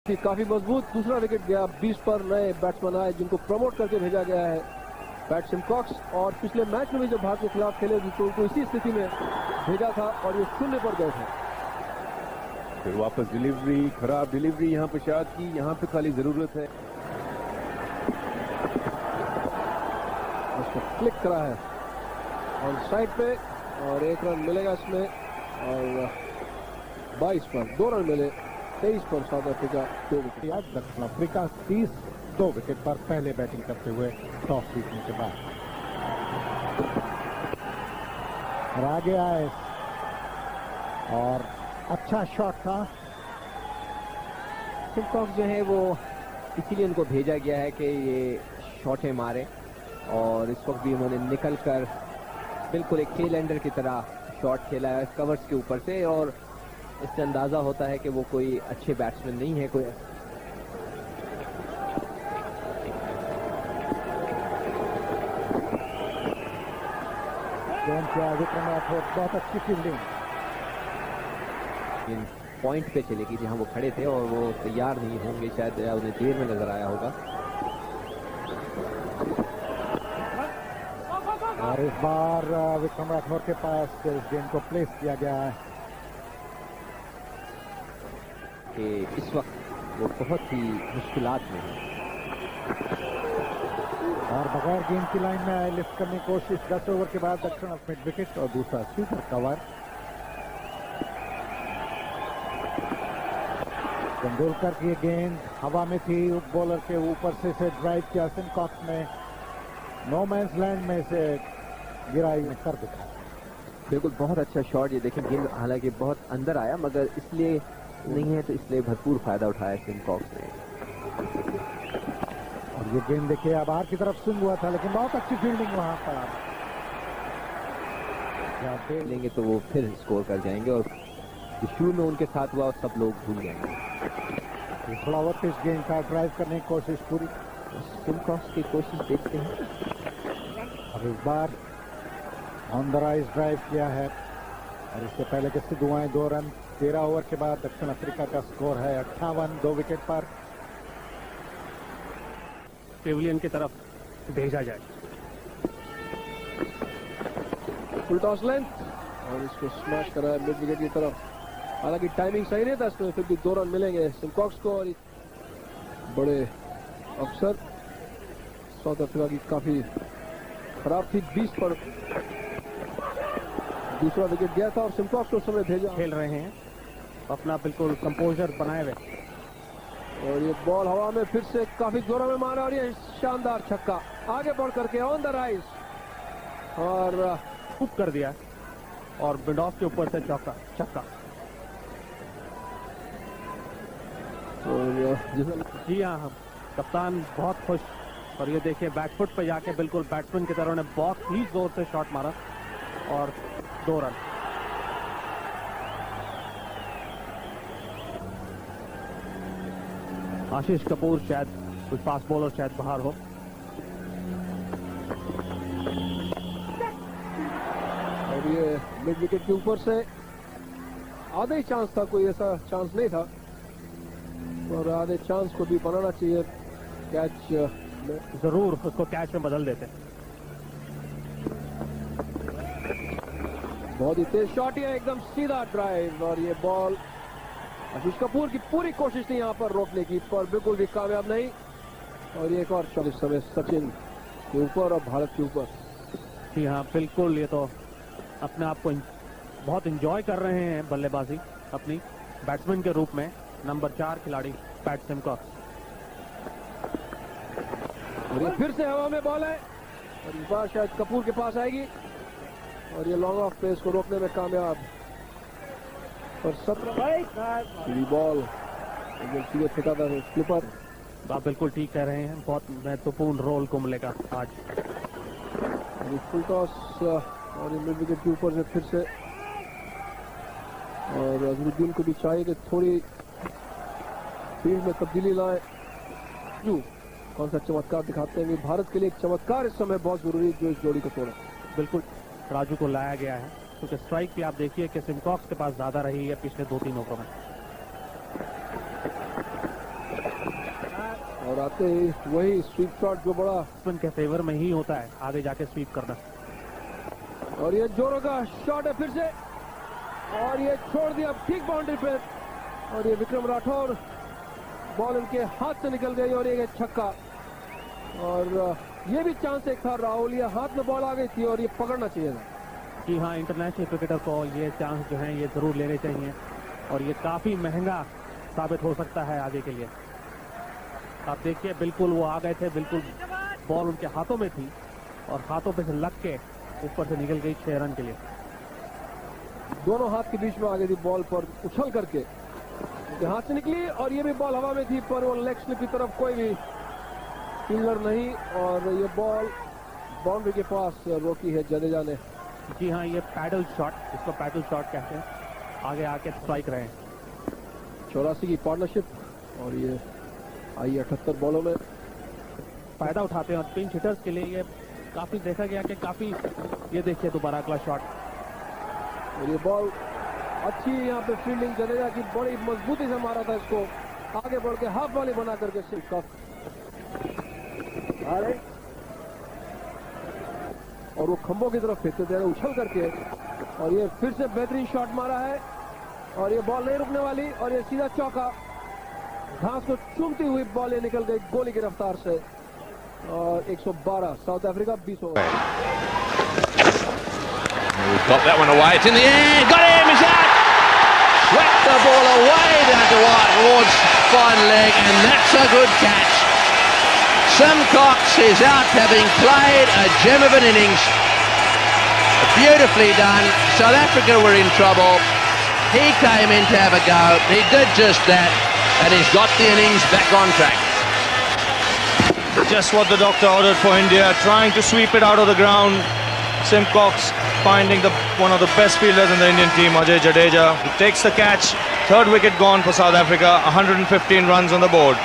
काफी मजबूत दूसरा विकेट गया। 20 पर नए बैट्समैन आए जिनको प्रमोट करके भेजा गया है पैट सिमकॉक्स। और पिछले मैच में भी जब भारत के खिलाफ खेले तो उनको इसी स्थिति में भेजा था और ये 0 पर गए थे। फिर वापस डिलीवरी, खराब डिलीवरी यहाँ पे शायद की, यहाँ पे खाली जरूरत है। उसको क्लिक करा है ऑन साइड पे और 1 रन मिलेगा इसमें। और 22 पर 2 रन मिले। 23 पर साउथ अफ्रीका 2 विकेट। दक्षिण अफ्रीका 30 विकेट पर पहले बैटिंग करते हुए टॉस जीतने के बाद। और आगे आए और अच्छा शॉट था। सिमकॉक्स जो है वो इसीलिए उनको भेजा गया है कि ये शॉटें मारे और इस वक्त भी उन्होंने निकलकर बिल्कुल एक टेल एंडर की तरह शॉट खेला है कवर्स के ऊपर से। और इससे अंदाजा होता है कि वो कोई अच्छे बैट्समैन नहीं है। कोई विक्रम राठौर बहुत अच्छी फील्डिंग। पॉइंट पे चलेगी जहां वो खड़े थे और वो तैयार नहीं होंगे, शायद उन्हें देर में नजर आया होगा। और इस बार विक्रम राठौर के पास इस गेंद को प्लेस किया गया है कि इस वक्त वो बहुत ही मुश्किलात में है और बगैर गेंद की लाइन में लिफ्ट करने की कोशिश। 10 ओवर के बाद दक्षिण अफ्रीका विकेट और दूसरा स्वीपर कवर। तेंदुलकर की गेंद हवा में थी, बॉलर के ऊपर से ड्राइव किया सिमकॉक्स ने, नो मैंस लैंड में से गिराई में कर दिखा। बिल्कुल बहुत अच्छा शॉट। ये देखें गेंद हालांकि बहुत अंदर आया मगर इसलिए नहीं है तो इसलिए भरपूर फायदा उठाया सिमकॉक्स ने। और ये गेंद देखिए अब बाहर की तरफ स्विंग हुआ था लेकिन बहुत अच्छी फील्डिंग वहां पर। लेंगे तो वो फिर स्कोर कर जाएंगे और जो शुरू में उनके साथ हुआ सब लोग भूल जाएंगे। थोड़ा और पिच गेंद का ड्राइव करने की कोशिश पूरी। सिमकॉक्स की कोशिश देखते हैं। और इस बार ऑन द राइज ड्राइव किया है और इससे पहले के सिद्धू आए 2 रन। 13 ओवर के बाद दक्षिण अफ्रीका का स्कोर है 58, 2 विकेट पर। पेविलियन की तरफ भेजा जाए। फुल टॉस लेंथ और इसको स्मैश करा है मिड विकेट की तरफ। हालांकि टाइमिंग सही नहीं था इसमें, फिर भी 2 रन मिलेंगे सिमकॉक्स को। और बड़े अफसर साउथ अफ्रीका की काफी खराब थी। 20 पर दूसरा विकेट गया था और सिमकॉक्स को समय भेजा। खेल रहे हैं अपना बिल्कुल कंपोजर बनाए हुए और ये बॉल हवा में फिर से काफी जोरों में मारा और ये शानदार छक्का आगे बढ़ करके ऑन द राइज और हुक कर दिया और विंडोज के ऊपर से छक्का। जी हाँ, कप्तान बहुत खुश। और ये देखिए बैकफुट पे जाके बिल्कुल बैट्समैन की तरह उन्हें बॉक्स ही जोर से शॉट मारा और 2 रन। आशीष कपूर शायद कुछ फास्ट बॉलर शायद बाहर हो। और ये मिड विकेट के ऊपर से आधे ही चांस था, कोई ऐसा चांस नहीं था और आधे चांस को भी बनाना चाहिए। कैच जरूर उसको कैच में बदल देते। बहुत ही तेज शॉट है, एकदम सीधा ड्राइव और ये बॉल आशीष कपूर की पूरी कोशिश थी यहाँ पर रोकने की पर बिल्कुल भी कामयाब नहीं। और ये एक और शॉट इस समय सचिन के ऊपर और भारत के ऊपर। जी हाँ बिल्कुल, ये तो अपने आप को बहुत एंजॉय कर रहे हैं बल्लेबाजी अपनी बैट्समैन के रूप में। नंबर 4 खिलाड़ी पैट सिमकॉक्स। और ये फिर से हवा में बॉल है और इस बार शायद कपूर के पास आएगी और ये लॉन्ग ऑफ पेस को रोकने में कामयाब। और 17 बॉल सीधे फेंका था स्लिपर। आप बिल्कुल ठीक कह रहे हैं, बहुत महत्वपूर्ण रोल को मिलेगा आज। फुल टॉस और मिड विकेट के ऊपर से फिर से। और अजरुद्दीन को भी चाहिए कि थोड़ी फील्ड में तब्दीली लाए। कौन सा चमत्कार दिखाते हैं। भारत के लिए एक चमत्कार इस समय बहुत जरूरी है जो इस जोड़ी को तोड़ा। बिल्कुल राजू को लाया गया है क्योंकि स्ट्राइक भी आप देखिए कि सिमकॉक्स के पास ज्यादा रही है पिछले 2-3 ओवरों में। आते ही वही स्वीप शॉट जो बड़ा बैट्समैन के फेवर में ही होता है आगे जाके स्वीप करना। और ये जोरों का शॉट है फिर से और ये छोड़ दिया ठीक बाउंड्री पे और ये विक्रम राठौर बॉल उनके हाथ से निकल गई और ये छक्का। और ये भी चांस एक था राहुल, ये हाथ में बॉल आ गई थी और ये पकड़ना चाहिए था। जी हाँ, इंटरनेशनल क्रिकेटर को ये चांस जो है ये जरूर लेने चाहिए और ये काफी महंगा साबित हो सकता है आगे के लिए। आप देखिए बिल्कुल वो आ गए थे, बिल्कुल बॉल उनके हाथों में थी और हाथों पे से लग के ऊपर से निकल गई 6 रन के लिए। दोनों हाथ के बीच में आ गई थी बॉल पर उछल करके, उनके हाथ से निकली और ये भी बॉल हवा में थी पर वो लेग स्लिप की तरफ कोई भी फील्डर नहीं और ये बॉल बाउंड्री के पास रोकी है जडेजा ने। जी हाँ, ये पैडल शॉट, इसको पैडल शॉट कहते हैं, आगे आके स्ट्राइक रहे। 84 की पार्टनरशिप और ये आई 78 बॉलों में फायदा उठाते हैं और पिंच हिटर्स के लिए ये काफी देखा गया कि काफी, ये देखिए दोबारा अगला शॉट और ये बॉल अच्छी यहाँ पे फील्डिंग जडेजा की बड़ी मजबूती से मारा था इसको आगे बढ़ के हाफ बॉली बना करके सिर्फ और वो खंभों की तरफ फेंकते थे उछल करके और ये फिर से बेहतरीन शॉट मारा है और ये बॉल नहीं रुकने वाली और ये सीधा चौका, घास को चूमती हुई बॉल ये निकल गई गोली की रफ्तार से और 112 south Africa 20 over. Got that one away. It's in the air. Got him. He's out. Swept the ball away down to White Ward's fine leg, and that's a good catch. Simcox is out, having played a gem of an innings. Beautifully done. South Africa were in trouble. He came in to have a go. He did just that, and he's got the innings back on track. Just what the doctor ordered for India, trying to sweep it out of the ground. Simcox finding one of the best fielders in the Indian team, Ajay Jadeja. He takes the catch, third wicket gone for South Africa, 115 runs on the board.